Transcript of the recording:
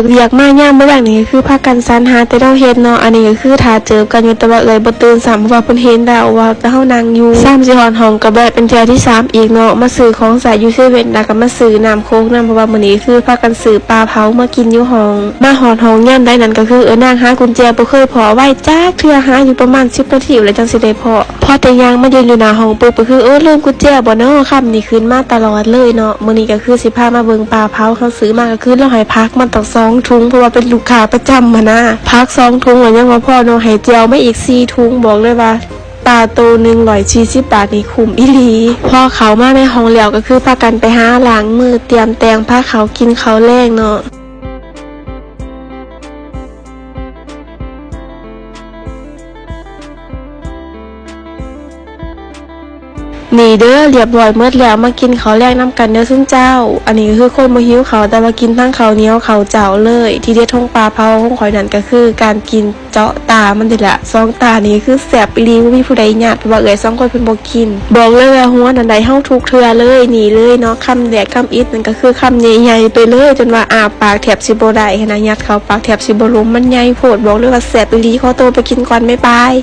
กเรียกมาย่ามเมื่อไหร่นี่คือพากันซันหาแต่เราเฮ็ดเนาะอันนี้ก็คือถ้าเจอกันอยู่แต่ว่าบ่ตื่นซ้ำเพราะว่าเพิ่นเห็นแล้วว่าแต่เฮานั่งอยู่3สิฮอดห้องก็แบบเป็นเทื่อที่3อีกเนาะมาซื้อของใส่อยู่เซเว่นแล้วก็มาซื้อน้ำโค้กเพราะว่ามื้อนี้คือพากันซื้อปลาเผามากินอยู่ห้องมาฮอดห้องย่ามได้นั่นก็คือนางหากุญแจบ่เคยพอไว้จักเทื่อหาอยู่ประมาณ10นาทีแล้วจังสิได้พอแต่ยังมายืนอยู่หน้าห้องปุ๊บก็คือลืมกุญแจบ่เนาะค่ำนี่ขึ้นมาตลอดเลยเนาะมื้อนี้ก็คือสิพามาเบิ่งปลาเผาเขาซื้อมาก็คือเราให้พักมันต้อง2ถุงเพราะว่าเป็นลูกค้าประจำนะพัก2ถุงแล้วยังว่าพ่อเนาะให้เจียวไม่อีก4ถุงบอกเลยว่าปลาตัวหนึ่ง140 บาทนี่คุ้มอีหลีพอเขามาในห้องแล้วก็คือพากันไปหาล้างมือเตรียมแต่งพาเขากินข้าวแลงเนาะนี่เด้อเรียบร้อยเมื่อแล้วมากินข้าวแลงน้ำกันเด้อซึ่งเจ้าอันนี้ก็คือคนบ่หิวเขาแต่ว่ากินทั้งข้าวเหนียวข้าวเจ้าเลยที่เด็ดของปลาเผาของข่อยนั่นก็คือการกินเจาะตามันนี่แหละ2ตานี่คือแซ่บอีหลีบ่มีผู้ใดญาติว่า2คนเพิ่นบ่กินบอกเลยว่าหัวนั่นใดเฮาทุกเทื่อเลยนี่เลยเนาะคำแดกคำอิดนั่นก็คือคำใหญ่ๆไปเลยจนว่าอ้าปากแทบสิบ่ได้ขนาดยัดเข้าปากแทบสิบ่ลงมันใหญ่โพดบอกเลยว่าแซ่บอีหลีขอตัวไปกินก่อนบ๊ายบาย